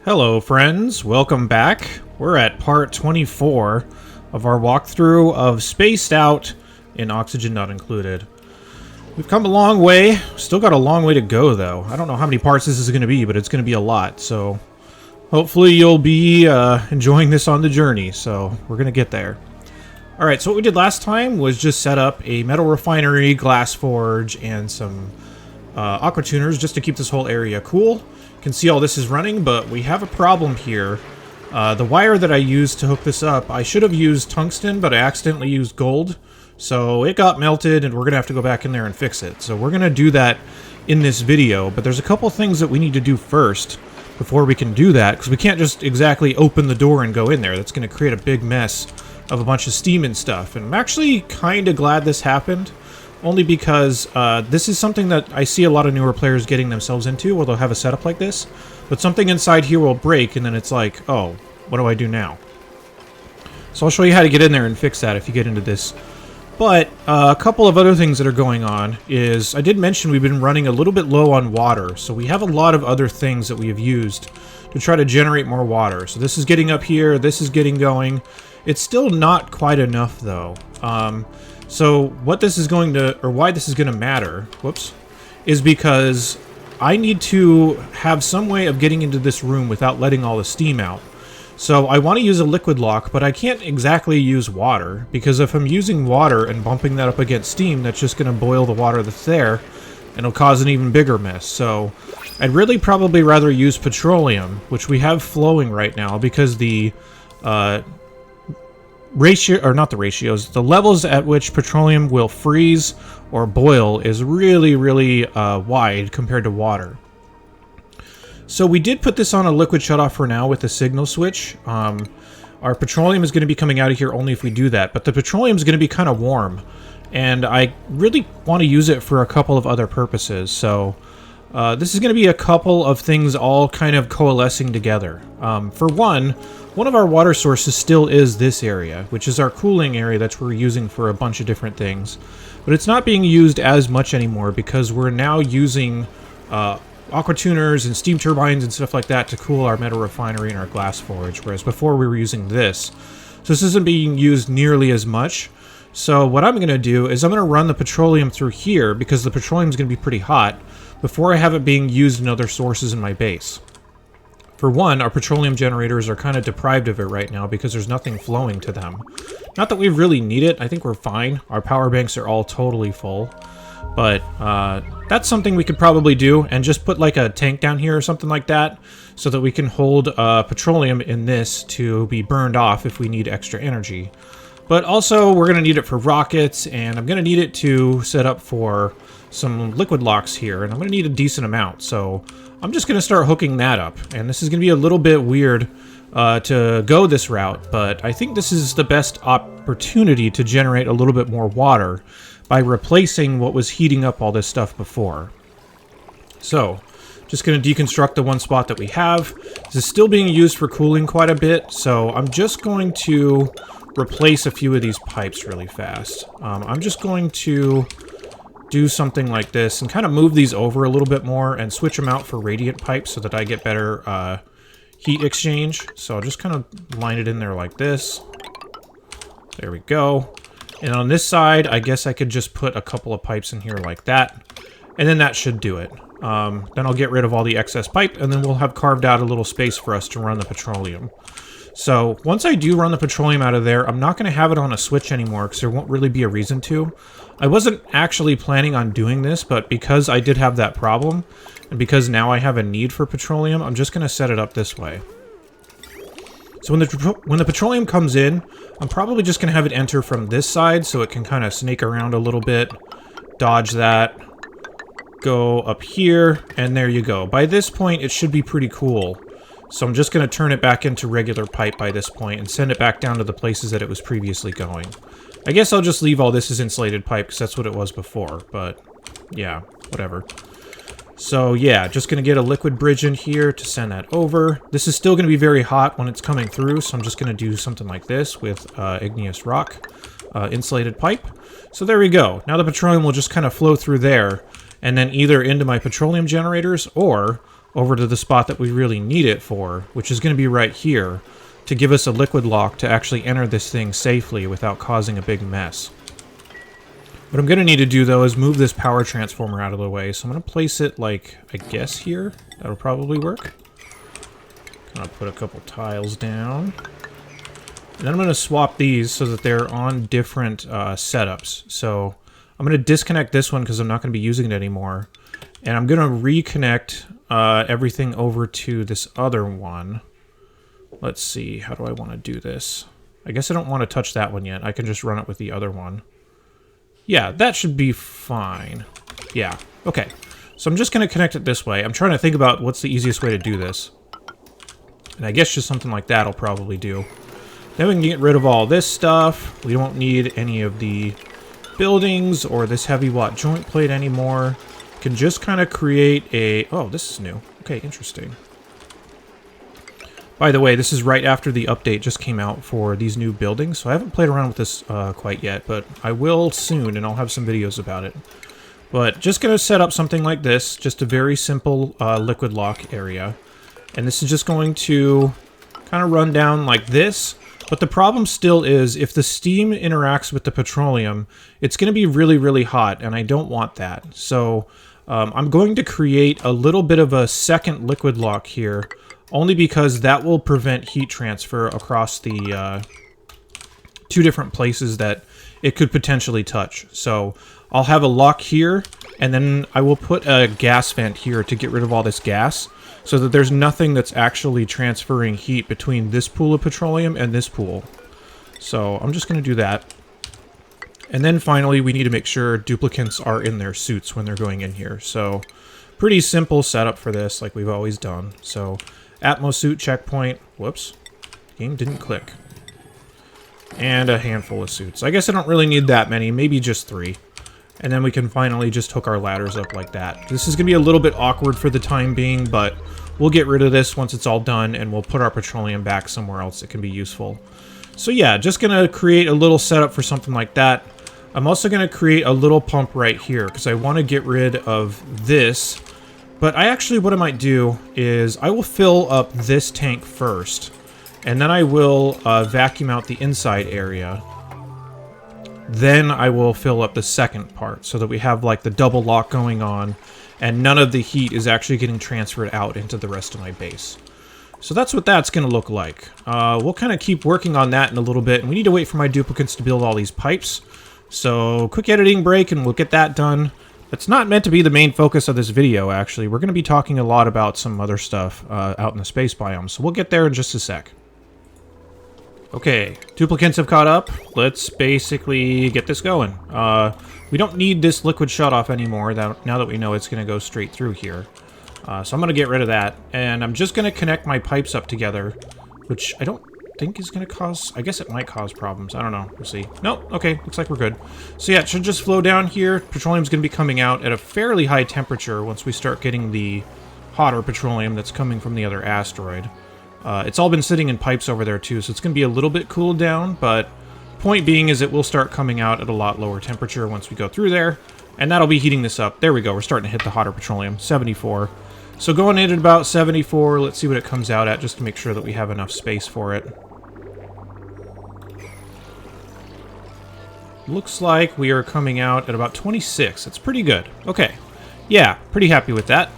Hello friends, welcome back. We're at part 24 of our walkthrough of Spaced Out in Oxygen Not Included. We've come a long way, still got a long way to go though. I don't know how many parts this is going to be, but it's going to be a lot, so hopefully you'll be enjoying this on the journey, so we're going to get there. Alright, so what we did last time was just set up a metal refinery, glass forge, and some aqua tuners just to keep this whole area cool. You can see all this is running, but we have a problem here. The wire that I used to hook this up, I should have used tungsten, but I accidentally used gold. So it got melted, and we're going to have to go back in there and fix it. So we're going to do that in this video, but there's a couple things that we need to do first before we can do that, because we can't just exactly open the door and go in there. That's going to create a big mess of a bunch of steam and stuff. And I'm actually kind of glad this happened. Only because this is something that I see a lot of newer players getting themselves into, where they'll have a setup like this, but something inside here will break, and then it's like, oh, what do I do now? So I'll show you how to get in there and fix that if you get into this. But a couple of other things that are going on is, I did mention we've been running a little bit low on water, so we have a lot of other things that we have used to try to generate more water. So this is getting up here, this is getting going. It's still not quite enough, though. So what this is going to, or why this is going to matter, whoops, is because I need to have some way of getting into this room without letting all the steam out. So I want to use a liquid lock, but I can't exactly use water, because if I'm using water and bumping that up against steam, that's just going to boil the water that's there, and it'll cause an even bigger mess. So I'd really probably rather use petroleum, which we have flowing right now, because the the levels at which petroleum will freeze or boil is really wide compared to water. So we did put this on a liquid shutoff for now with the signal switch. Our petroleum is going to be coming out of here only if we do that, but the petroleum is going to be kind of warm, and I really want to use it for a couple of other purposes. So this is going to be a couple of things all kind of coalescing together. For one of our water sources still is this area, which is our cooling area that we're using for a bunch of different things. But it's not being used as much anymore because we're now using aqua tuners and steam turbines and stuff like that to cool our metal refinery and our glass forge, whereas before we were using this. So this isn't being used nearly as much. So what I'm going to do is I'm going to run the petroleum through here, because the petroleum is going to be pretty hot, before I have it being used in other sources in my base. For one, our petroleum generators are kind of deprived of it right now because there's nothing flowing to them. Not that we really need it, I think we're fine. Our power banks are all totally full. But that's something we could probably do, and just put like a tank down here or something like that, so that we can hold petroleum in this to be burned off if we need extra energy. But also, we're going to need it for rockets, and I'm going to need it to set up for some liquid locks here, and I'm going to need a decent amount, so I'm just going to start hooking that up. And this is going to be a little bit weird to go this route, but I think this is the best opportunity to generate a little bit more water by replacing what was heating up all this stuff before. So, just going to deconstruct the one spot that we have. This is still being used for cooling quite a bit, so I'm just going to replace a few of these pipes really fast. I'm just going to do something like this and kind of move these over a little bit more and switch them out for radiant pipes so that I get better heat exchange. So I'll just kind of line it in there like this. There we go. And on this side, I guess I could just put a couple of pipes in here like that, and then that should do it. Then I'll get rid of all the excess pipe, and then we'll have carved out a little space for us to run the petroleum. So once I do run the petroleum out of there, I'm not going to have it on a switch anymore because there won't really be a reason to. I wasn't actually planning on doing this, but because I did have that problem, and because now I have a need for petroleum, I'm just going to set it up this way. So when the petroleum comes in, I'm probably just going to have it enter from this side so it can kind of snake around a little bit, dodge that, go up here, and there you go. By this point, it should be pretty cool. So I'm just going to turn it back into regular pipe by this point and send it back down to the places that it was previously going. I guess I'll just leave all this as insulated pipe because that's what it was before, but yeah, whatever. So yeah, just going to get a liquid bridge in here to send that over. This is still going to be very hot when it's coming through, so I'm just going to do something like this with igneous rock, insulated pipe. So there we go. Now the petroleum will just kind of flow through there, and then either into my petroleum generators, or over to the spot that we really need it for, which is going to be right here, to give us a liquid lock to actually enter this thing safely without causing a big mess. What I'm going to need to do, though, is move this power transformer out of the way. So I'm going to place it, like, I guess here. That'll probably work. I'll put a couple tiles down. And then I'm going to swap these so that they're on different setups. So I'm going to disconnect this one because I'm not going to be using it anymore. And I'm going to reconnect everything over to this other one. Let's see, how do I want to do this? I guess I don't want to touch that one yet. I can just run it with the other one. Yeah, that should be fine. Yeah, okay. So I'm just going to connect it this way. I'm trying to think about what's the easiest way to do this. And I guess just something like that will probably do. Then we can get rid of all this stuff. We won't need any of the buildings or this heavy watt joint plate anymore. Can just kind of create a... Oh, this is new. Okay, interesting. By the way, this is right after the update just came out for these new buildings, so I haven't played around with this quite yet, but I will soon, and I'll have some videos about it. But just going to set up something like this, just a very simple liquid lock area. And this is just going to kind of run down like this. But the problem still is, if the steam interacts with the petroleum, it's going to be really, really hot, and I don't want that. So I'm going to create a little bit of a second liquid lock here, only because that will prevent heat transfer across the two different places that it could potentially touch. So I'll have a lock here, and then I will put a gas vent here to get rid of all this gas, so that there's nothing that's actually transferring heat between this pool of petroleum and this pool. So I'm just going to do that. And then finally, we need to make sure duplicants are in their suits when they're going in here. So pretty simple setup for this, like we've always done. So Atmos suit checkpoint. Whoops. Game didn't click. And a handful of suits. I guess I don't really need that many, maybe just 3. And then we can finally just hook our ladders up like that. This is going to be a little bit awkward for the time being, but we'll get rid of this once it's all done, and we'll put our petroleum back somewhere else that can be useful. So yeah, just going to create a little setup for something like that. I'm also going to create a little pump right here, because I want to get rid of this. But what I might do is I will fill up this tank first, and then I will vacuum out the inside area. Then I will fill up the second part so that we have like the double lock going on and none of the heat is actually getting transferred out into the rest of my base. So that's what that's going to look like. We'll kind of keep working on that in a little bit, and we need to wait for my duplicants to build all these pipes. So quick editing break and we'll get that done. That's not meant to be the main focus of this video, actually. We're going to be talking a lot about some other stuff out in the space biome, so we'll get there in just a sec. Okay, duplicants have caught up. Let's basically get this going. We don't need this liquid shutoff anymore, now that we know it's going to go straight through here. So I'm going to get rid of that, and I'm just going to connect my pipes up together, which I don't think is going to cause... I guess it might cause problems. I don't know. We'll see. Nope. Okay, looks like we're good. So yeah, it should just flow down here. Petroleum's going to be coming out at a fairly high temperature once we start getting the hotter petroleum that's coming from the other asteroid. It's all been sitting in pipes over there too, so it's going to be a little bit cooled down, but point being is it will start coming out at a lot lower temperature once we go through there, and that'll be heating this up. There we go, we're starting to hit the hotter petroleum, 74. So going in at about 74, let's see what it comes out at, just to make sure that we have enough space for it. Looks like we are coming out at about 26. That's pretty good. Okay. Yeah, pretty happy with that.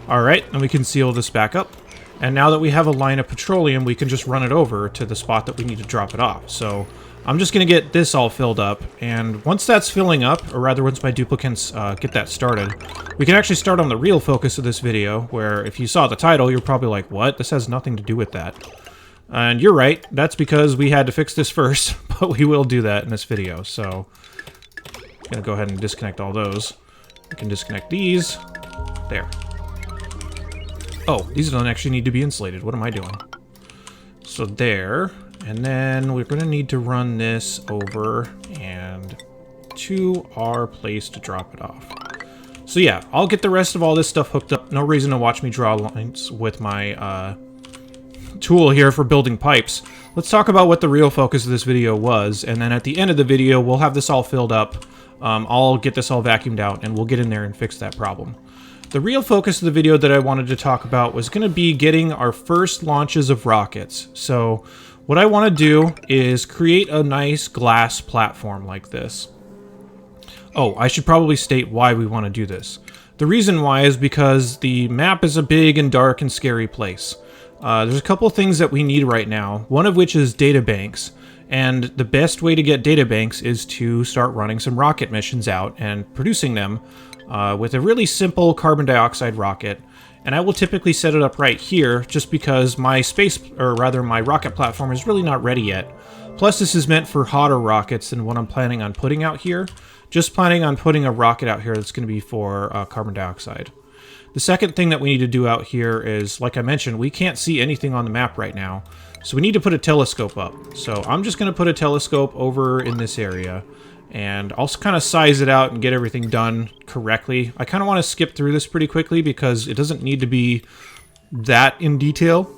Alright, and we can seal this back up. And now that we have a line of petroleum, we can just run it over to the spot that we need to drop it off. So I'm just going to get this all filled up, and once that's filling up, or rather once my duplicants get that started, we can actually start on the real focus of this video, where if you saw the title, you're probably like, what? This has nothing to do with that. And you're right, that's because we had to fix this first, but we will do that in this video. So I'm going to go ahead and disconnect all those. We can disconnect these. There. Oh, these don't actually need to be insulated. What am I doing? So there, and then we're going to need to run this over and to our place to drop it off. So yeah, I'll get the rest of all this stuff hooked up. No reason to watch me draw lines with my tool here for building pipes. Let's talk about what the real focus of this video was, and then at the end of the video, we'll have this all filled up. I'll get this all vacuumed out, and we'll get in there and fix that problem. The real focus of the video that I wanted to talk about was going to be getting our first launches of rockets. So what I want to do is create a nice glass platform like this. Oh, I should probably state why we want to do this. The reason why is because the map is a big and dark and scary place. There's a couple things that we need right now, one of which is databanks. And the best way to get databanks is to start running some rocket missions out and producing them with a really simple carbon dioxide rocket. And I will typically set it up right here just because my my rocket platform is really not ready yet. Plus this is meant for hotter rockets than what I'm planning on putting out here. Just planning on putting a rocket out here that's going to be for carbon dioxide. The second thing that we need to do out here is, like I mentioned, we can't see anything on the map right now. So we need to put a telescope up. So I'm just going to put a telescope over in this area. And I'll kind of size it out and get everything done correctly. I kind of want to skip through this pretty quickly because it doesn't need to be that in detail.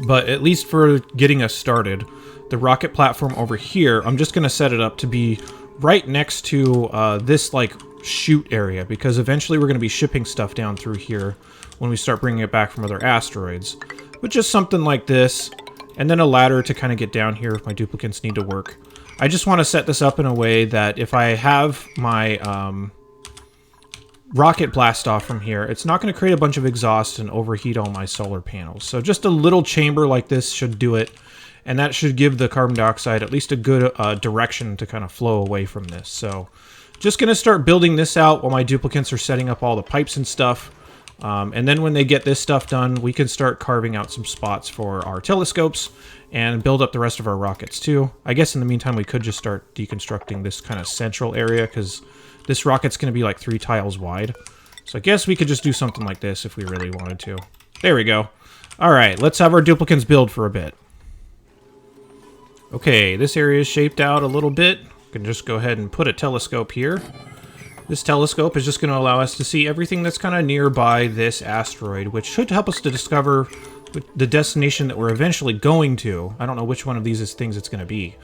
But at least for getting us started, the rocket platform over here, I'm just going to set it up to be right next to this like chute area, because eventually we're going to be shipping stuff down through here when we start bringing it back from other asteroids. But just something like this, and then a ladder to kind of get down here if my duplicates need to work. I just want to set this up in a way that if I have my rocket blast off from here, it's not going to create a bunch of exhaust and overheat all my solar panels. So just a little chamber like this should do it, and that should give the carbon dioxide at least a good direction to kind of flow away from this. So just going to start building this out while my duplicates are setting up all the pipes and stuff. And then when they get this stuff done, we can start carving out some spots for our telescopes and build up the rest of our rockets too. I guess in the meantime, we could just start deconstructing this kind of central area because this rocket's going to be like 3 tiles wide. So I guess we could just do something like this if we really wanted to. There we go. All right, let's have our duplicates build for a bit. Okay, this area is shaped out a little bit. We can just go ahead and put a telescope here. This telescope is just going to allow us to see everything that's kind of nearby this asteroid, which should help us to discover the destination that we're eventually going to. I don't know which one of these things it's going to be,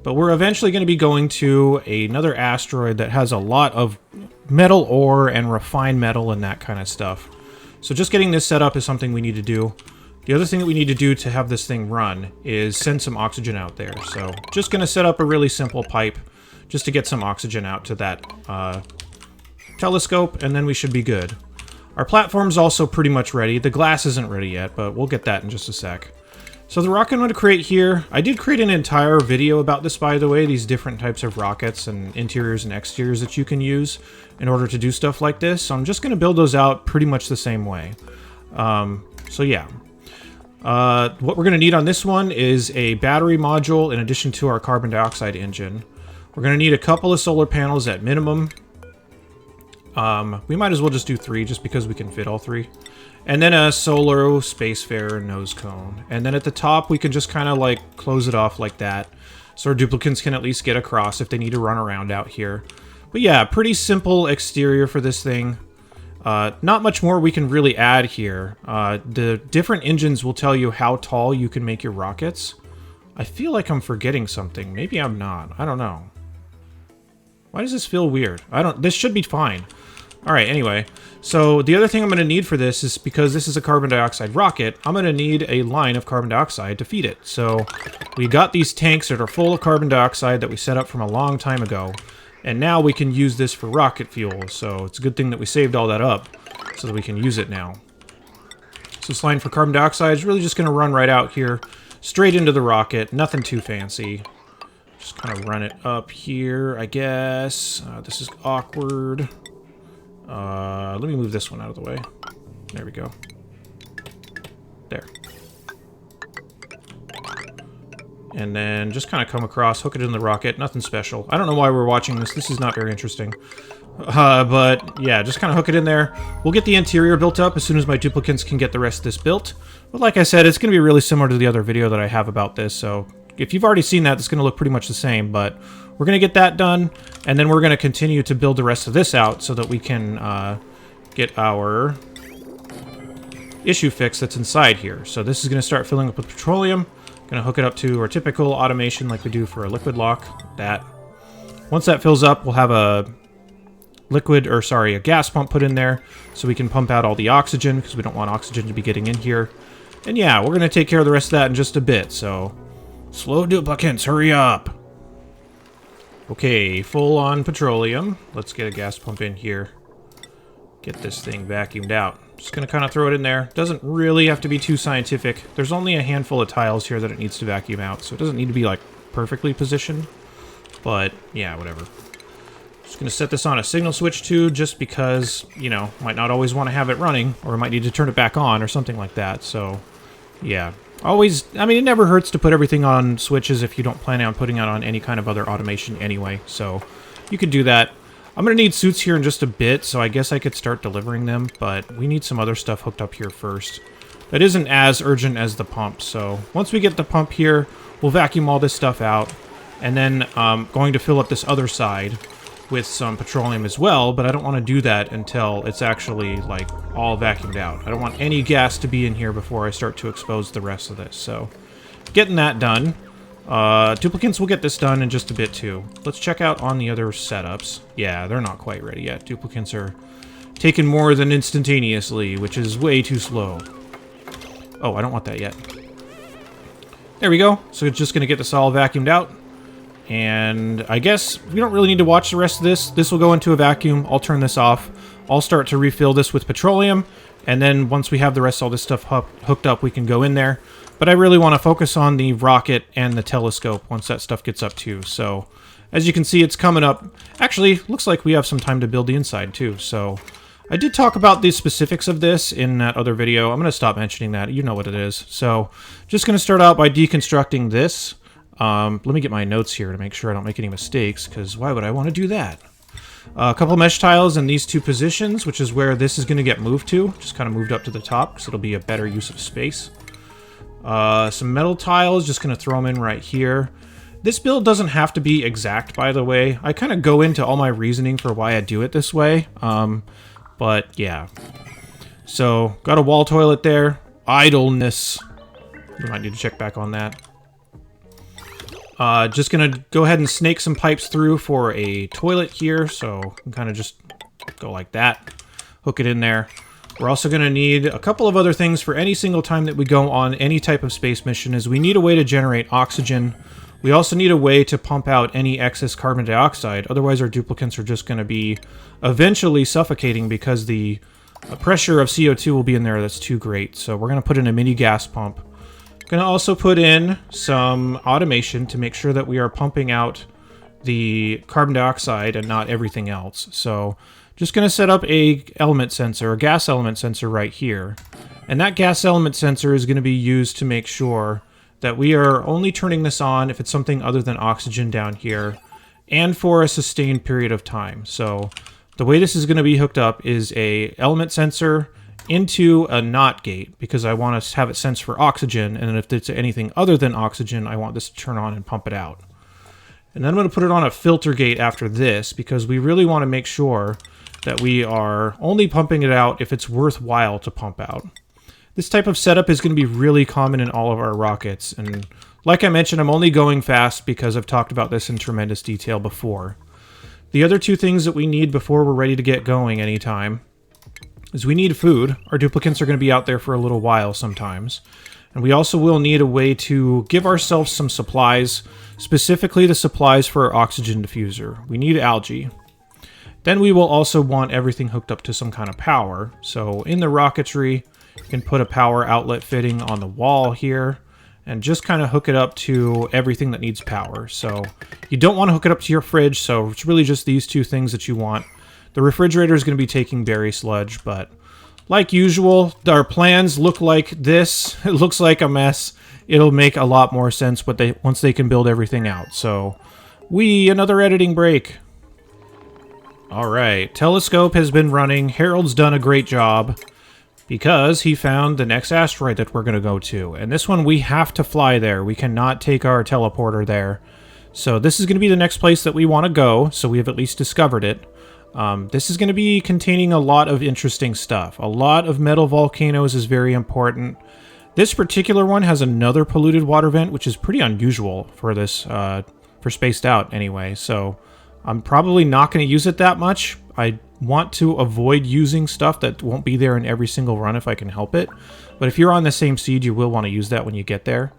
but we're eventually going to be going to another asteroid that has a lot of metal ore and refined metal and that kind of stuff. So just getting this set up is something we need to do. The other thing that we need to do to have this thing run is send some oxygen out there. So just going to set up a really simple pipe just to get some oxygen out to that telescope, and then we should be good. Our platform's also pretty much ready. The glass isn't ready yet, but we'll get that in just a sec. So the rocket I'm going to create here, I did create an entire video about this, by the way, these different types of rockets and interiors and exteriors that you can use in order to do stuff like this. So I'm just going to build those out pretty much the same way. So yeah. What we're going to need on this one is a battery module in addition to our carbon dioxide engine. We're going to need a couple of solar panels at minimum. We might as well just do 3 just because we can fit all 3. And then a solar spacefarer nose cone. And then at the top we can just kind of like close it off like that. So our duplicates can at least get across if they need to run around out here. But yeah, pretty simple exterior for this thing. Not much more we can really add here. The different engines will tell you how tall you can make your rockets. I feel like I'm forgetting something. Maybe I'm not. I don't know. Why does this feel weird? This should be fine. Alright, anyway. So the other thing I'm going to need for this is, because this is a carbon dioxide rocket, I'm going to need a line of carbon dioxide to feed it. So we got these tanks that are full of carbon dioxide that we set up from a long time ago. And now we can use this for rocket fuel. So it's a good thing that we saved all that up so that we can use it now. So this line for carbon dioxide is really just going to run right out here, straight into the rocket. Nothing too fancy. Just kind of run it up here, I guess. This is awkward. Let me move this one out of the way. There we go. There. And then just kind of come across, hook it in the rocket. Nothing special. I don't know why we're watching this. This is not very interesting. But yeah, just kind of hook it in there. We'll get the interior built up as soon as my duplicates can get the rest of this built. But like I said, it's going to be really similar to the other video that I have about this. So if you've already seen that, it's going to look pretty much the same. But we're going to get that done. And then we're going to continue to build the rest of this out so that we can get our issue fix that's inside here. So this is going to start filling up with petroleum. Going to hook it up to our typical automation like we do for a liquid lock. That. Once that fills up, we'll have a a gas pump put in there so we can pump out all the oxygen because we don't want oxygen to be getting in here. And yeah, we're going to take care of the rest of that in just a bit, so slow duplicants, hurry up. Okay, full on petroleum. Let's get a gas pump in here. Get this thing vacuumed out. Just going to kind of throw it in there. Doesn't really have to be too scientific. There's only a handful of tiles here that it needs to vacuum out, so it doesn't need to be like perfectly positioned. But yeah, whatever. Just going to set this on a signal switch too, just because, you know, might not always want to have it running, or might need to turn it back on or something like that. So yeah, always, I mean, it never hurts to put everything on switches if you don't plan on putting it on any kind of other automation anyway. So you could do that. I'm going to need suits here in just a bit, so I guess I could start delivering them, but we need some other stuff hooked up here first. That isn't as urgent as the pump, so once we get the pump here, we'll vacuum all this stuff out, and then going to fill up this other side with some petroleum as well, but I don't want to do that until it's actually, like, all vacuumed out. I don't want any gas to be in here before I start to expose the rest of this, so getting that done. Duplicants will get this done in just a bit too. Let's check out on the other setups. Yeah, they're not quite ready yet. Duplicants are taken more than instantaneously, which is way too slow. Oh, I don't want that yet. There we go. So it's just going to get this all vacuumed out. And I guess we don't really need to watch the rest of this. This will go into a vacuum. I'll turn this off. I'll start to refill this with petroleum. And then once we have the rest of all this stuff hooked up, we can go in there. But I really want to focus on the rocket and the telescope once that stuff gets up too. So as you can see, it's coming up. Actually, looks like we have some time to build the inside too. So I did talk about the specifics of this in that other video. I'm going to stop mentioning that. You know what it is. So just going to start out by deconstructing this. Let me get my notes here to make sure I don't make any mistakes, because why would I want to do that? A couple mesh tiles in these two positions, which is where this is going to get moved to. Just kind of moved up to the top because it'll be a better use of space. Some metal tiles, just going to throw them in right here. This build doesn't have to be exact, by the way. I kind of go into all my reasoning for why I do it this way. But yeah. So, got a wall toilet there. Idleness. We might need to check back on that. Just going to go ahead and snake some pipes through for a toilet here. So, I can kind of just go like that. Hook it in there. We're also going to need a couple of other things for any single time that we go on any type of space mission. Is we need a way to generate oxygen. We also need a way to pump out any excess carbon dioxide. Otherwise, our duplicants are just going to be eventually suffocating because the pressure of CO2 will be in there that's too great. So we're going to put in a mini gas pump. Going to also put in some automation to make sure that we are pumping out the carbon dioxide and not everything else. So just going to set up a element sensor, a gas element sensor right here. And that gas element sensor is going to be used to make sure that we are only turning this on if it's something other than oxygen down here and for a sustained period of time. So the way this is going to be hooked up is a element sensor into a NOT gate, because I want to have it sense for oxygen, and if it's anything other than oxygen, I want this to turn on and pump it out. And then I'm going to put it on a filter gate after this, because we really want to make sure that we are only pumping it out if it's worthwhile to pump out. This type of setup is going to be really common in all of our rockets, and like I mentioned, I'm only going fast because I've talked about this in tremendous detail before. The other two things that we need before we're ready to get going anytime is we need food. Our duplicants are going to be out there for a little while sometimes. And we also will need a way to give ourselves some supplies, specifically the supplies for our oxygen diffuser. We need algae. Then we will also want everything hooked up to some kind of power. So in the rocketry, you can put a power outlet fitting on the wall here and just kind of hook it up to everything that needs power. So you don't want to hook it up to your fridge, so it's really just these two things that you want. The refrigerator is going to be taking berry sludge, but like usual, our plans look like this. It looks like a mess. It'll make a lot more sense once they can build everything out. So, another editing break. Alright, telescope has been running. Harold's done a great job because he found the next asteroid that we're going to go to. And this one, we have to fly there. We cannot take our teleporter there. So this is going to be the next place that we want to go, so we have at least discovered it. This is going to be containing a lot of interesting stuff. A lot of metal volcanoes is very important. This particular one has another polluted water vent, which is pretty unusual for this, for Spaced Out anyway. So I'm probably not going to use it that much. I want to avoid using stuff that won't be there in every single run if I can help it. But if you're on the same seed, you will want to use that when you get there.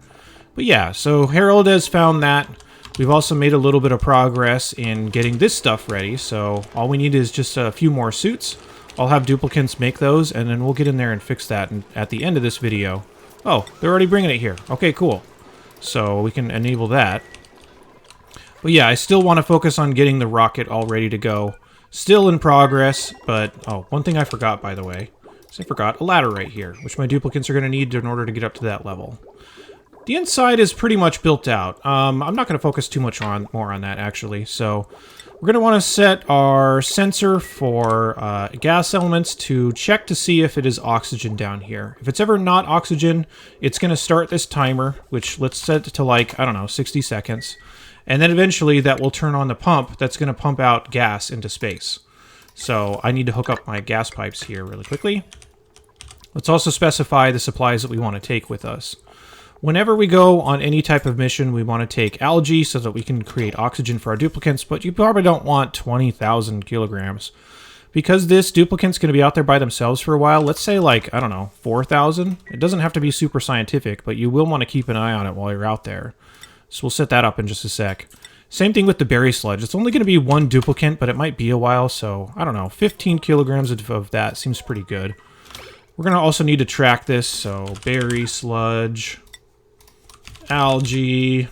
But yeah, so Harold has found that. We've also made a little bit of progress in getting this stuff ready, so all we need is just a few more suits. I'll have duplicants make those, and then we'll get in there and fix that at the end of this video. Oh, they're already bringing it here. Okay, cool. So we can enable that. But yeah, I still want to focus on getting the rocket all ready to go. Still in progress, but... Oh, one thing I forgot, by the way. is I forgot a ladder right here, which my duplicants are going to need in order to get up to that level. The inside is pretty much built out. I'm not going to focus too much more on that, actually. So we're going to want to set our sensor for gas elements to check to see if it is oxygen down here. If it's ever not oxygen, it's going to start this timer, which let's set to like, I don't know, 60 seconds. And then eventually that will turn on the pump that's going to pump out gas into space. So I need to hook up my gas pipes here really quickly. Let's also specify the supplies that we want to take with us. Whenever we go on any type of mission, we want to take algae so that we can create oxygen for our duplicants, but you probably don't want 20,000 kilograms. Because this duplicant's going to be out there by themselves for a while, let's say like, I don't know, 4,000? It doesn't have to be super scientific, but you will want to keep an eye on it while you're out there. So we'll set that up in just a sec. Same thing with the berry sludge. It's only going to be one duplicant, but it might be a while, so I don't know, 15 kilograms of that seems pretty good. We're going to also need to track this, so berry sludge... algae.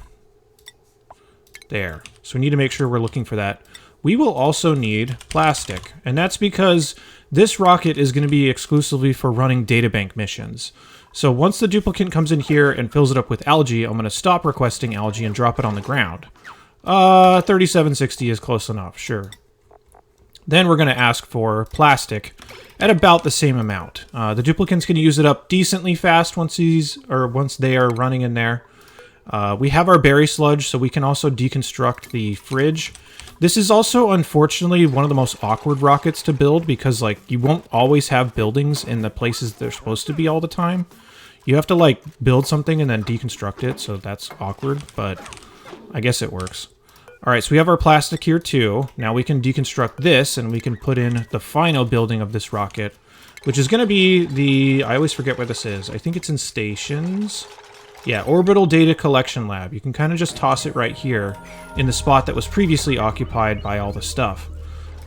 There. So we need to make sure we're looking for that. We will also need plastic, and that's because this rocket is going to be exclusively for running databank missions. So once the duplicant comes in here and fills it up with algae, I'm going to stop requesting algae and drop it on the ground. 3760 is close enough, sure. Then we're going to ask for plastic at about the same amount. The duplicant's going to use it up decently fast once they are running in there. We have our berry sludge, so we can also deconstruct the fridge. This is also, unfortunately, one of the most awkward rockets to build because, like, you won't always have buildings in the places they're supposed to be all the time. You have to, like, build something and then deconstruct it, so that's awkward, but I guess it works. Alright, so we have our plastic here, too. Now we can deconstruct this, and we can put in the final building of this rocket, which is going to be the... I always forget where this is. I think it's in stations... Yeah, Orbital Data Collection Lab. You can kind of just toss it right here in the spot that was previously occupied by all the stuff.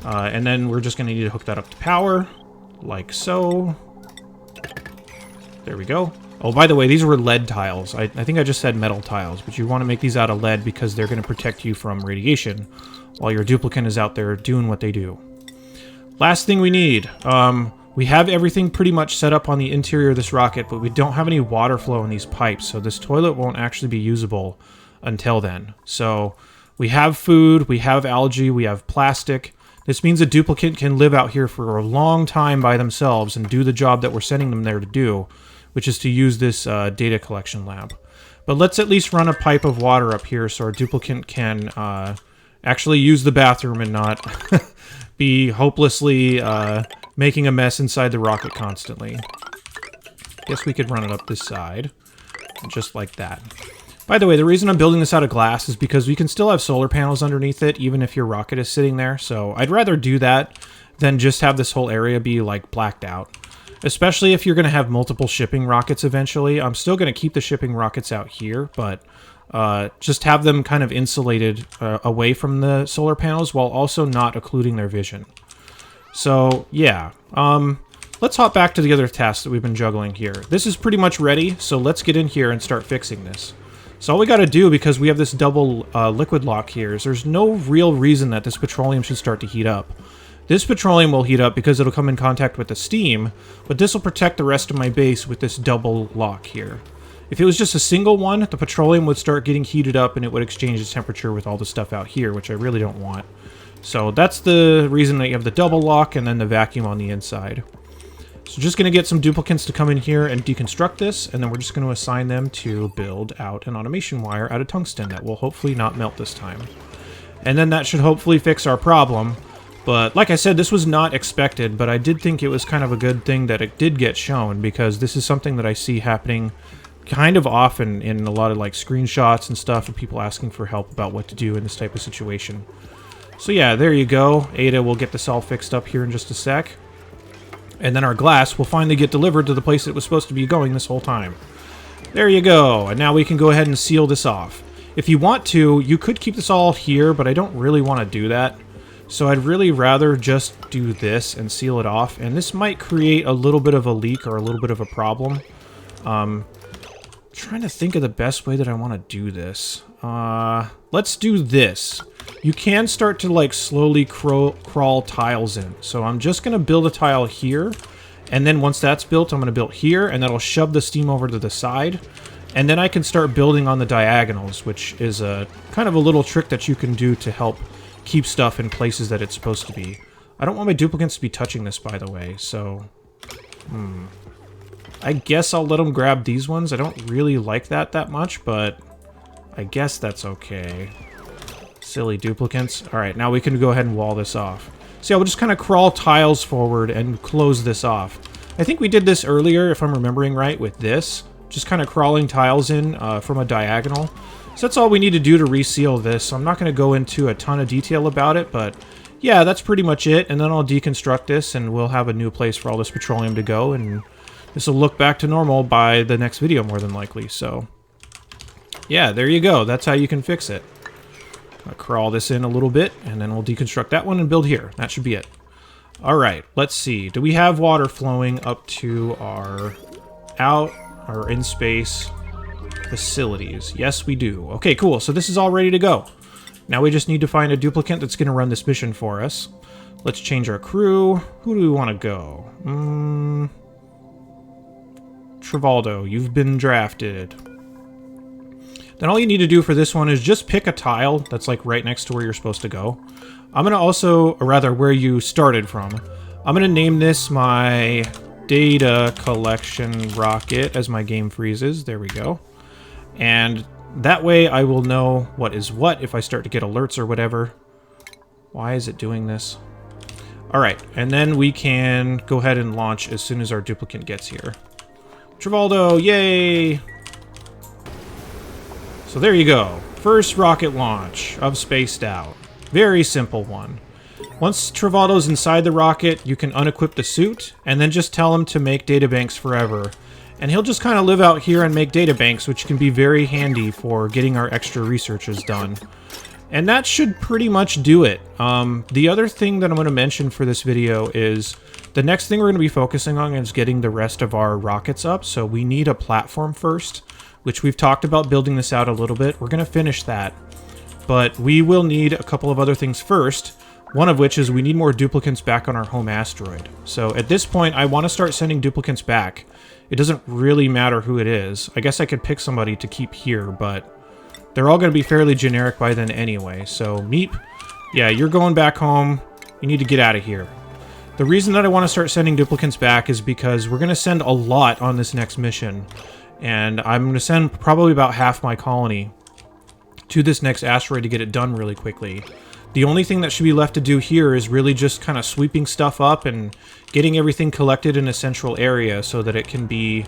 And then we're just going to need to hook that up to power, like so. There we go. Oh, by the way, these were lead tiles. I think I just said metal tiles, but you want to make these out of lead because they're going to protect you from radiation while your duplicant is out there doing what they do. Last thing we need. We have everything pretty much set up on the interior of this rocket, but we don't have any water flow in these pipes, so this toilet won't actually be usable until then. So we have food, we have algae, we have plastic. This means a duplicant can live out here for a long time by themselves and do the job that we're sending them there to do, which is to use this data collection lab. But let's at least run a pipe of water up here so our duplicant can actually use the bathroom and not be hopelessly... making a mess inside the rocket constantly. Guess we could run it up this side. Just like that. By the way, the reason I'm building this out of glass is because we can still have solar panels underneath it, even if your rocket is sitting there. So I'd rather do that than just have this whole area be, like, blacked out. Especially if you're going to have multiple shipping rockets eventually. I'm still going to keep the shipping rockets out here, but... just have them kind of insulated away from the solar panels while also not occluding their vision. So, yeah. Let's hop back to the other tasks that we've been juggling here. This is pretty much ready, so let's get in here and start fixing this. So all we gotta do, because we have this double liquid lock here, is there's no real reason that this petroleum should start to heat up. This petroleum will heat up because it'll come in contact with the steam, but this will protect the rest of my base with this double lock here. If it was just a single one, the petroleum would start getting heated up and it would exchange its temperature with all the stuff out here, which I really don't want. So that's the reason that you have the double lock and then the vacuum on the inside. So just going to get some duplicants to come in here and deconstruct this, and then we're just going to assign them to build out an automation wire out of tungsten that will hopefully not melt this time. And then that should hopefully fix our problem. But like I said, this was not expected, but I did think it was kind of a good thing that it did get shown, because this is something that I see happening kind of often in a lot of like screenshots and stuff of people asking for help about what to do in this type of situation. So yeah, there you go. Ada will get this all fixed up here in just a sec. And then our glass will finally get delivered to the place it was supposed to be going this whole time. There you go. And now we can go ahead and seal this off. If you want to, you could keep this all here, but I don't really want to do that. So I'd really rather just do this and seal it off. And this might create a little bit of a leak or a little bit of a problem. Trying to think of the best way that I want to do this. Let's do this. You can start to like slowly crawl tiles in. So I'm just going to build a tile here. And then once that's built, I'm going to build here. And that'll shove the steam over to the side. And then I can start building on the diagonals, which is a kind of a little trick that you can do to help keep stuff in places that it's supposed to be. I don't want my duplicates to be touching this, by the way. So, I guess I'll let them grab these ones. I don't really like that much, but I guess that's okay. Silly duplicates. Alright, now we can go ahead and wall this off. So yeah, we'll just kind of crawl tiles forward and close this off. I think we did this earlier, if I'm remembering right, with this. Just kind of crawling tiles in from a diagonal. So that's all we need to do to reseal this. So I'm not going to go into a ton of detail about it, but yeah, that's pretty much it. And then I'll deconstruct this and we'll have a new place for all this petroleum to go. And this will look back to normal by the next video more than likely. So yeah, there you go. That's how you can fix it. I'll crawl this in a little bit, and then we'll deconstruct that one and build here. That should be it. All right, let's see. Do we have water flowing up to our in space facilities? Yes, we do. Okay, cool. So this is all ready to go. Now we just need to find a duplicate that's going to run this mission for us. Let's change our crew. Who do we want to go? Trivaldo, you've been drafted. Then all you need to do for this one is just pick a tile that's like right next to where you're supposed to go. I'm going to also, or rather where you started from, I'm going to name this my data collection rocket as my game freezes. There we go. And that way I will know what is what if I start to get alerts or whatever. Why is it doing this? Alright, and then we can go ahead and launch as soon as our duplicate gets here. Trivaldo, yay! So there you go. First rocket launch of Spaced Out. Very simple one. Once Trivaldo's inside the rocket, you can unequip the suit, and then just tell him to make databanks forever. And he'll just kind of live out here and make databanks, which can be very handy for getting our extra researches done. And that should pretty much do it. The other thing that I'm going to mention for this video is the next thing we're going to be focusing on is getting the rest of our rockets up. So we need a platform first, which we've talked about building this out a little bit. We're going to finish that. But we will need a couple of other things first, one of which is we need more duplicates back on our home asteroid. So at this point, I want to start sending duplicates back. It doesn't really matter who it is. I guess I could pick somebody to keep here, but they're all going to be fairly generic by then anyway. So Meep, yeah, you're going back home. You need to get out of here. The reason that I want to start sending duplicates back is because we're going to send a lot on this next mission. And I'm going to send probably about half my colony to this next asteroid to get it done really quickly. The only thing that should be left to do here is really just kind of sweeping stuff up and getting everything collected in a central area so that it can be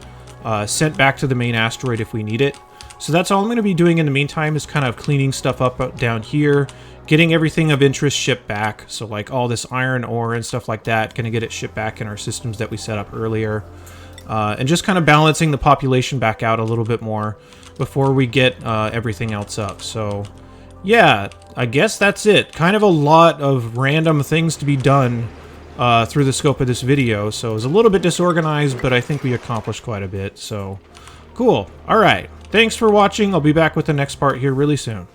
sent back to the main asteroid if we need it. So that's all I'm going to be doing in the meantime is kind of cleaning stuff up down here, getting everything of interest shipped back. So like all this iron ore and stuff like that, going to get it shipped back in our systems that we set up earlier. And just kind of balancing the population back out a little bit more before we get everything else up. So yeah, I guess that's it. Kind of a lot of random things to be done through the scope of this video. So it was a little bit disorganized, but I think we accomplished quite a bit. So cool. All right. Thanks for watching. I'll be back with the next part here really soon.